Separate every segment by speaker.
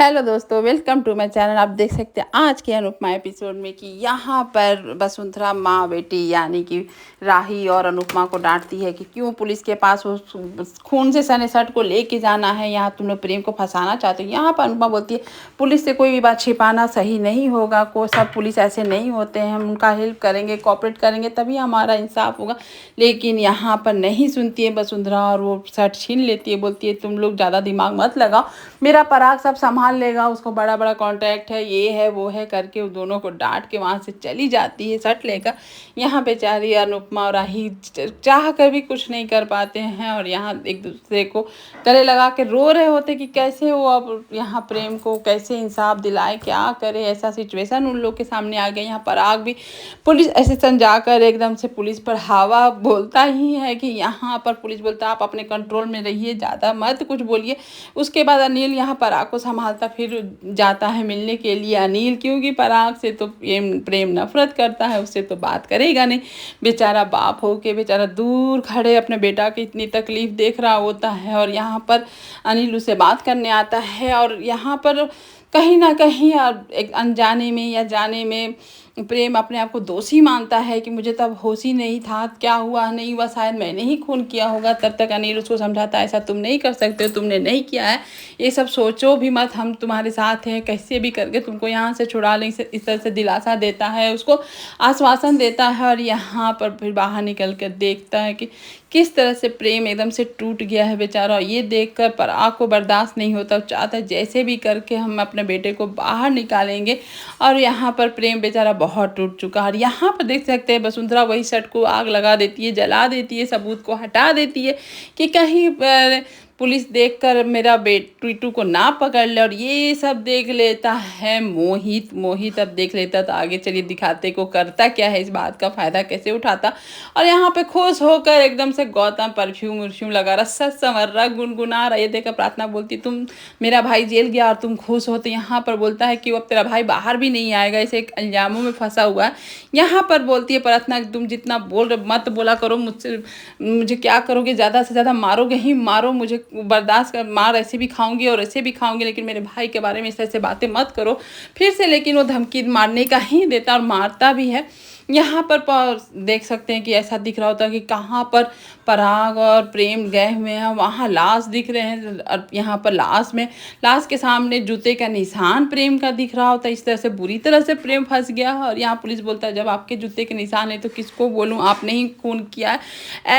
Speaker 1: Hello दोस्तों, welcome to my channel. आप देख सकते हैं आज के अनुपमा एपिसोड में कि यहाँ पर वसुंधरा माँ बेटी यानी कि राही और अनुपमा को डांटती है कि क्यों पुलिस के पास उस खून से सने शर्ट को लेके जाना है, यहाँ तुम लोग प्रेम को फंसाना चाहते हो। यहाँ पर अनुपमा बोलती है पुलिस से कोई भी बात छिपाना सही नहीं होगा, को सब पुलिस ऐसे नहीं होते हैं, हम उनका हेल्प करेंगे, कोऑपरेट करेंगे तभी हमारा इंसाफ होगा। लेकिन यहाँ पर नहीं सुनती है वसुंधरा और वो शर्ट छीन लेती है, बोलती है तुम लोग ज़्यादा दिमाग मत लगाओ, मेरा पराग सब संभाल लेगा, उसको बड़ा बड़ा कॉन्ट्रैक्ट है, ये है वो है करके उन दोनों को डांट के वहाँ से चली जाती है शर्ट लेकर। यहाँ बेचारी अनुपमा और राही चाह कर भी कुछ नहीं कर पाते हैं और यहाँ एक दूसरे को गले लगा के रो रहे होते कि कैसे वो अब यहाँ प्रेम को कैसे इंसाफ दिलाए, क्या करे। ऐसा सिचुएशन उन लोग के सामने आ गया। यहाँ पराग भी पुलिस स्टेशन जाकर एकदम से पुलिस पर हवा बोलता ही है कि यहाँ पर पुलिस बोलता आप अपने कंट्रोल में रहिए, ज़्यादा मत कुछ बोलिए। उसके बाद अनिल यहाँ पराग को संभालता फिर जाता है मिलने के लिए अनिल, क्योंकि पराग से तो प्रेम नफरत करता है, उससे तो बात करेगा नहीं। बेचारा बाप हो के बेचारा दूर खड़े अपने बेटा की इतनी तकलीफ देख रहा होता है और यहाँ पर अनिल उसे बात करने आता है और यहाँ पर कहीं ना कहीं एक अनजाने में या जाने में प्रेम अपने आप को दोषी मानता है कि मुझे तब होश ही नहीं था, क्या हुआ नहीं हुआ शायद मैंने ही खून किया होगा। तब तक अनिल उसको समझाता है ऐसा तुम नहीं कर सकते हो, तुमने नहीं किया है, ये सब सोचो भी मत, हम तुम्हारे साथ हैं, कैसे भी करके तुमको यहाँ से छुड़ा लें। इस तरह से दिलासा देता है, उसको आश्वासन देता है और यहाँ पर फिर बाहर निकल कर देखता है कि किस तरह से प्रेम एकदम से टूट गया है बेचारा। और ये देखकर पराग को बर्दाश्त नहीं होता, चाहता है जैसे भी करके हम अपने बेटे को बाहर निकालेंगे। और यहाँ पर प्रेम बेचारा बहुत टूट चुका है और यहाँ पर देख सकते हैं वसुंधरा वही शर्ट को आग लगा देती है, जला देती है, सबूत को हटा देती है कि कहीं पुलिस देखकर मेरा टीटू को ना पकड़ ले। और ये सब देख लेता है मोहित अब देख लेता तो आगे चलिए दिखाते को करता क्या है, इस बात का फ़ायदा कैसे उठाता। और यहाँ पे खुश होकर एकदम से गौतम परफ्यूम वर्फ्यूम लगा रहा, सच संवर रहा, गुनगुना रहा। ये देखकर प्रार्थना बोलती तुम मेरा भाई जेल गया और तुम खुश हो, तो यहाँ पर बोलता है कि अब तेरा भाई बाहर भी नहीं आएगा, इसे एक इल्जामों में फंसा हुआ है। यहाँ पर बोलती है प्रार्थना तुम जितना मत बोला करो मुझसे, मुझे क्या करोगे, ज़्यादा से ज़्यादा मारोगे ही मारो, मुझे बर्दाश्त कर, मार ऐसे भी खाऊंगी और ऐसे भी खाऊंगी, लेकिन मेरे भाई के बारे में इस तरह से बातें मत करो फिर से। लेकिन वो धमकी मारने का ही देता और मारता भी है। यहाँ पर देख सकते हैं कि ऐसा दिख रहा होता है कि कहाँ पर पराग और प्रेम गए हुए हैं, वहाँ लाश दिख रहे हैं और यहाँ पर लाश के सामने जूते का निशान प्रेम का दिख रहा होता है। इस तरह से बुरी तरह से प्रेम फंस गया और यहाँ पुलिस बोलता है जब आपके जूते के निशान है तो किसको बोलूँ, आपने ही खून किया है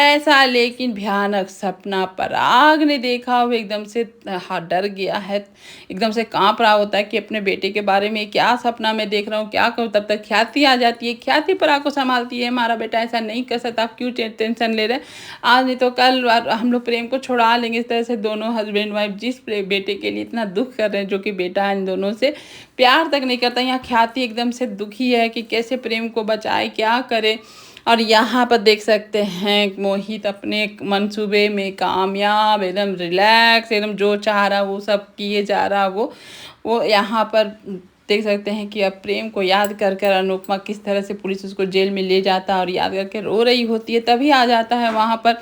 Speaker 1: ऐसा। लेकिन भयानक सपना पराग ने देखा, वो एकदम से डर गया है, एकदम से काँप रहा होता है कि अपने बेटे के बारे में क्या सपना मैं देख रहा हूँ, क्या करूँ। तब तक ख्याति आ जाती है, ख्याति पराग को संभालती है, हमारा बेटा ऐसा नहीं कर सकता, आप क्यों टेंशन ले रहे हैं, आज नहीं तो कल हम लोग प्रेम को छुड़ा लेंगे। इस तरह से दोनों हस्बैंड वाइफ जिस बेटे के लिए इतना दुख कर रहे हैं, जो कि बेटा इन दोनों से प्यार तक नहीं करता, यहाँ ख्याति एकदम से दुखी है कि कैसे प्रेम को बचाए, क्या करे। और यहाँ पर देख सकते हैं मोहित अपने मंसूबे में कामयाब, एकदम रिलैक्स, एकदम जो चाह रहा वो सब किए जा रहा। वो यहाँ पर देख सकते हैं कि अब प्रेम को याद कर कर अनुपमा किस तरह से पुलिस उसको जेल में ले जाता है और याद करके रो रही होती है। तभी आ जाता है वहाँ पर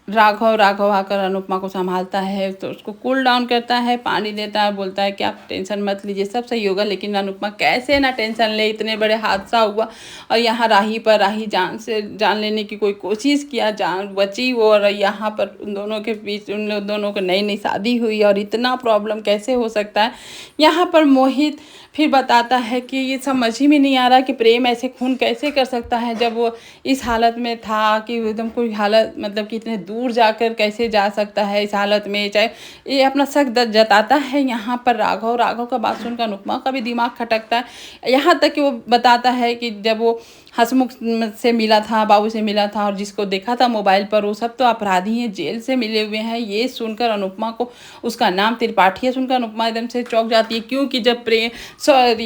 Speaker 1: राघव आकर अनुपमा को संभालता है, तो उसको कूल डाउन करता है, पानी देता है, बोलता है कि आप टेंशन मत लीजिए, सब सही होगा। लेकिन अनुपमा कैसे ना टेंशन ले, इतने बड़े हादसा हुआ और यहाँ राही जान लेने की कोई कोशिश किया, जान बची वो। और यहाँ पर उन दोनों के बीच उन दोनों को नई शादी हुई और इतना प्रॉब्लम कैसे हो सकता है। यहाँ पर मोहित फिर बताता है कि ये समझ ही में नहीं आ रहा कि प्रेम ऐसे खून कैसे कर सकता है, जब वो इस हालत में था कि एकदम कोई हालत मतलब कि इतने दूर जाकर कैसे जा सकता है इस हालत में। चाहे ये अपना शक जताता है यहाँ पर राघव का बात सुनकर अनुपमा का भी दिमाग खटकता है। यहाँ तक कि वो बताता है कि जब वो हसमुख से मिला था, बाबू से मिला था और जिसको देखा था मोबाइल पर, वो सब तो अपराधी हैं, जेल से मिले हुए हैं। ये सुनकर अनुपमा को, उसका नाम त्रिपाठी है सुनकर अनुपमा एकदम से चौंक जाती है, क्योंकि जब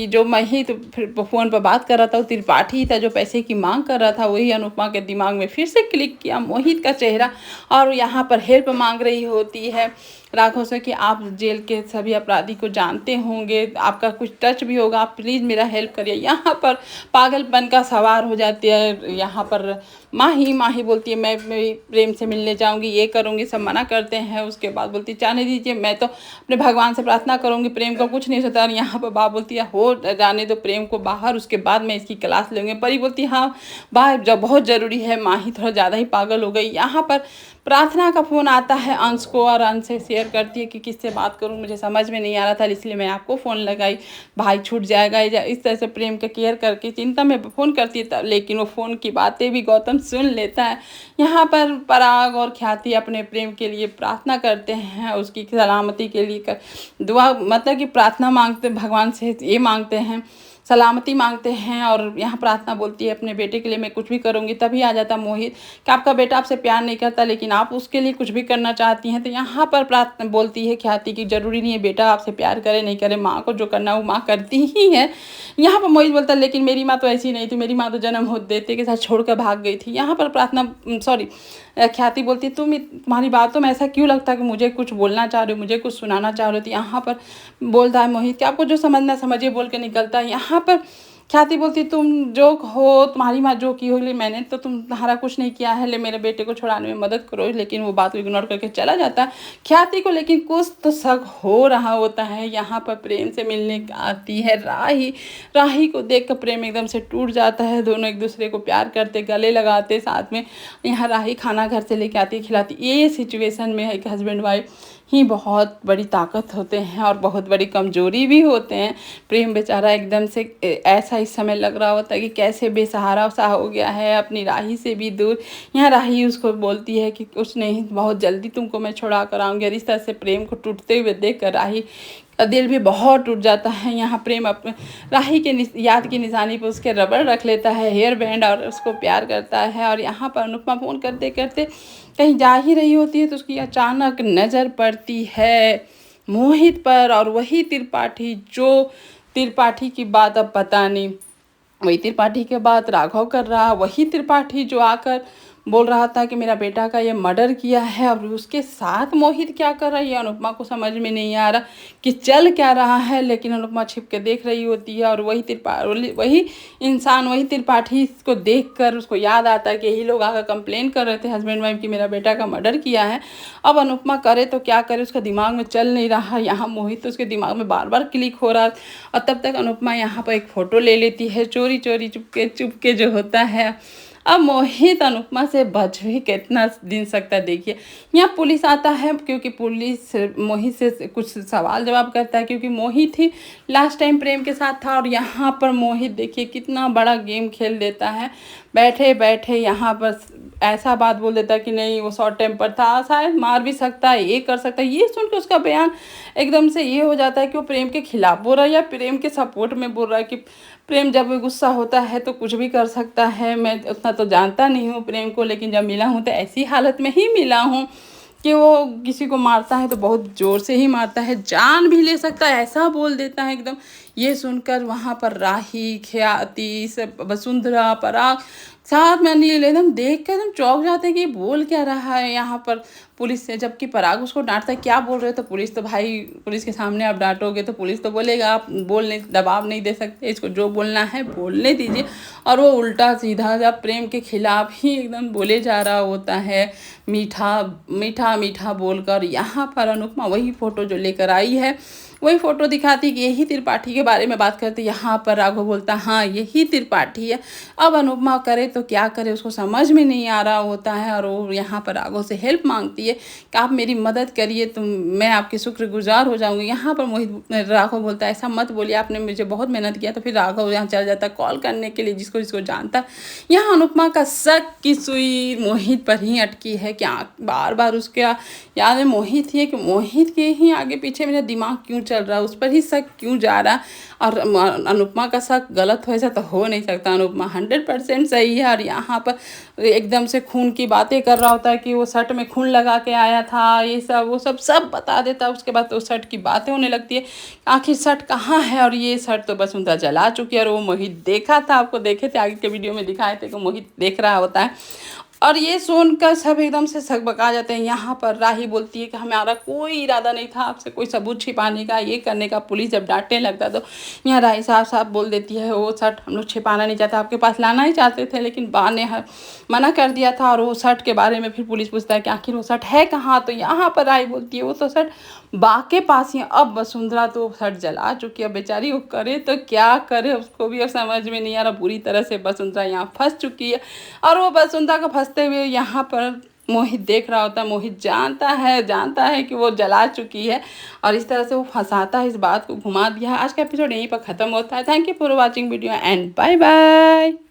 Speaker 1: जो मोहित फ़ोन पर बात कर रहा था वो त्रिपाठी था, जो पैसे की मांग कर रहा था। वही अनुपमा के दिमाग में फिर से क्लिक किया मोहित का चेहरा और यहाँ पर हेल्प मांग रही होती है। राघव से कि आप जेल के सभी अपराधी को जानते होंगे, आपका कुछ टच भी होगा, आप प्लीज़ मेरा हेल्प करिए। यहाँ पर पागलपन का सवार हो जाती है। यहाँ पर माही बोलती है मैं प्रेम से मिलने जाऊंगी, ये करूंगी, सब मना करते हैं। उसके बाद बोलती है जाने दीजिए, मैं तो अपने भगवान से प्रार्थना करूंगी, प्रेम का कुछ नहीं होता। और यहाँ पर बाप बोलती है हो जाने दो प्रेम को बाहर, उसके बाद मैं इसकी क्लास लूँगी। परी बोलती है हाँ बाहर जब बहुत ज़रूरी है। माही थोड़ा ज़्यादा ही पागल हो गई। यहाँ पर प्रार्थना का फ़ोन आता है अंश को, और अंश से शेयर करती है कि किससे बात करूं, मुझे समझ में नहीं आ रहा था इसलिए मैं आपको फ़ोन लगाई, भाई छूट जाएगा। इस तरह से प्रेम का केयर करके चिंता में फ़ोन करती है। लेकिन वो फ़ोन की बातें भी गौतम सुन लेता है। यहाँ पर पराग और ख्याति अपने प्रेम के लिए प्रार्थना करते हैं, उसकी सलामती के लिए दुआ मतलब कि प्रार्थना मांगते भगवान से, ये मांगते हैं सलामती मांगते हैं। और यहाँ प्रार्थना बोलती है अपने बेटे के लिए मैं कुछ भी करूँगी। तभी आ जाता मोहित कि आपका बेटा आपसे प्यार नहीं करता लेकिन आप उसके लिए कुछ भी करना चाहती हैं। तो यहाँ पर प्रार्थना बोलती है ख्याति कि ज़रूरी नहीं है बेटा आपसे प्यार करे नहीं करे, माँ को जो करना वो माँ करती ही है। यहाँ पर मोहित बोलता है लेकिन मेरी माँ तो ऐसी नहीं थी, मेरी माँ तो जन्म हो देते के साथ छोड़ कर भाग गई थी। यहाँ पर प्रार्थना ख्याति बोलती तुम्हारी बातों में ऐसा क्यों लगता है कि मुझे कुछ बोलना चाह रही हो, मुझे कुछ सुनाना चाह रही हो। यहाँ पर बोलता है मोहित कि आपको जो समझना समझिए बोल के निकलता है। यहाँ पर ख्याति बोलती तुम जो हो, तुम्हारी माँ जो की होगी, मैंने तो तुम्हारा कुछ नहीं किया है, ले मेरे बेटे को छुड़ाने में मदद करो। लेकिन वो बात को इग्नोर करके चला जाता है। ख्याति को लेकिन कुछ तो शक हो रहा होता है। यहाँ पर प्रेम से मिलने आती है राही को देख कर प्रेम एकदम से टूट जाता है। दोनों एक दूसरे को प्यार करते, गले लगाते साथ में। यहाँ राही खाना घर से लेके आती है, खिलाती। ये सिचुएशन में एक हस्बैंड वाइफ ही बहुत बड़ी ताकत होते हैं और बहुत बड़ी कमजोरी भी होते हैं। प्रेम बेचारा एकदम से ऐसा इस समय लग रहा होता है कि कैसे बेसहारा सा हो गया है, अपनी राही से भी दूर। यहाँ राही उसको बोलती है कि कुछ नहीं, बहुत जल्दी तुमको मैं छुड़ा कर आऊँगी। और इस तरह से प्रेम को टूटते हुए देख कर राही का दिल भी बहुत टूट जाता है। यहाँ प्रेम अपने राही के याद की निशानी पर उसके रबड़ रख लेता है, हेयर बैंड, और उसको प्यार करता है। और यहाँ पर अनुपमा फ़ोन करते करते कहीं जा ही रही होती है तो उसकी अचानक नज़र पड़ती है मोहित पर। और वही त्रिपाठी जो त्रिपाठी की बात अब पता नहीं, वही त्रिपाठी के बात राघव कर रहा, वही त्रिपाठी जो आकर बोल रहा था कि मेरा बेटा का ये मर्डर किया है। और उसके साथ मोहित क्या कर रहा है ये अनुपमा को समझ में नहीं आ रहा कि चल क्या रहा है। लेकिन अनुपमा छिप के देख रही होती है। और वही इंसान, वही त्रिपाठी को देखकर उसको याद आता है कि यही लोग आकर कंप्लेन कर रहे थे हस्बैंड वाइफ कि मेरा बेटा का मर्डर किया है। अब अनुपमा करे तो क्या करे, उसका दिमाग में चल नहीं रहा। यहाँ मोहित तो उसके दिमाग में बार बार क्लिक हो रहा। और तब तक अनुपमा यहाँ पर एक फ़ोटो ले लेती है, चोरी चोरी चुपके जो होता है। अब मोहित अनुपमा से बच भी कितना दिन सकता है। देखिए यहाँ पुलिस आता है, क्योंकि पुलिस मोहित से कुछ सवाल जवाब करता है, क्योंकि मोहित ही लास्ट टाइम प्रेम के साथ था। और यहाँ पर मोहित देखिए कितना बड़ा गेम खेल देता है। बैठे बैठे यहाँ पर ऐसा बात बोल देता है कि नहीं वो शॉर्ट टेम्पर था, शायद मार भी सकता है, ये कर सकता है। ये सुन के उसका बयान एकदम से ये हो जाता है कि वो प्रेम के खिलाफ बोल रहा है या प्रेम के सपोर्ट में बोल रहा है कि प्रेम जब गुस्सा होता है तो कुछ भी कर सकता है। मैं उतना तो जानता नहीं हूँ प्रेम को, लेकिन जब मिला हूँ तो ऐसी हालत में ही मिला हूँ कि वो किसी को मारता है तो बहुत ज़ोर से ही मारता है, जान भी ले सकता है, ऐसा बोल देता है एकदम। ये सुनकर वहाँ पर राही, ख्याति, सब वसुंधरा, पराग साथ में अनिल एकदम देख कर एकदम चौंक जाते हैं कि बोल क्या रहा है यहाँ पर पुलिस से। जबकि पराग उसको डांटता है क्या बोल रहे हो, तो पुलिस तो भाई पुलिस के सामने आप डांटोगे तो पुलिस तो बोलेगा, आप बोलने दबाव नहीं दे सकते, इसको जो बोलना है बोलने दीजिए। और वो उल्टा सीधा जब प्रेम के खिलाफ ही एकदम बोले जा रहा होता है, मीठा मीठा मीठा बोलकर। यहाँ पर अनुपमा वही फ़ोटो जो लेकर आई है वही फ़ोटो दिखाती कि यही त्रिपाठी के बारे में बात करती। यहाँ पर राघव बोलता हाँ यही त्रिपाठी है। अब अनुपमा करे तो क्या करे, उसको समझ में नहीं आ रहा होता है। और वो यहाँ पर राघव से हेल्प मांगती है कि आप मेरी मदद करिए तो मैं आपकी शुक्रगुजार हो जाऊँगी। यहाँ पर राघव बोलता है ऐसा मत बोलिए, आपने मुझे बहुत मेहनत किया। तो फिर राघव यहाँ चल जाता है कॉल करने के लिए जिसको जिसको जानता है। यहाँ अनुपमा का शक की सुई मोहित पर ही अटकी है कि बार बार उसके याद में मोहित ही है कि मोहित के ही आगे पीछे मेरा दिमाग क्यों चल रहा है, उस पर ही शक क्यों जा रहा। और अनुपमा का शक गलत हो ऐसा तो हो नहीं सकता, अनुपमा 100% सही है। और यहाँ पर एकदम से खून की बातें कर रहा होता है कि वो शर्ट में खून लगा के आया था, ये सब वो सब बता देता है। उसके बाद तो शर्ट की बातें होने लगती है, आखिर शर्ट कहाँ है। और ये शर्ट तो वसुंधरा जला चुकी है और वो मोहित देखा था, आपको देखे थे आगे के वीडियो में दिखाए थे कि मोहित देख रहा होता है। और ये सुनकर सब एकदम से सकबका जाते हैं। यहाँ पर राही बोलती है कि हमारा कोई इरादा नहीं था आपसे कोई सबूत छिपाने का, ये करने का। पुलिस जब डांटने लगता तो यहाँ राही साफ साफ बोल देती है वो शर्ट हम लोग छिपाना नहीं चाहते, आपके पास लाना ही चाहते थे, लेकिन बा ने मना कर दिया था। और वो शर्ट के बारे में फिर पुलिस पूछता है कि आखिर वो शर्ट है कहाँ, तो यहाँ पर राही बोलती है वो तो शर्ट बा के पास ही है। अब वसुंधरा तो शर्ट जला चुकी है बेचारी, वो करे तो क्या करे, उसको भी अब समझ में नहीं आ रहा। बुरी तरह से वसुंधरा यहाँ फंस चुकी है। और वो वसुंधरा को फंसते हुए यहाँ पर मोहित देख रहा होता है। मोहित जानता है कि वो जला चुकी है, और इस तरह से वो फंसाता है, इस बात को घुमा दिया है। आज का एपिसोड यहीं पर ख़त्म होता है। Thank you for watching video and bye bye.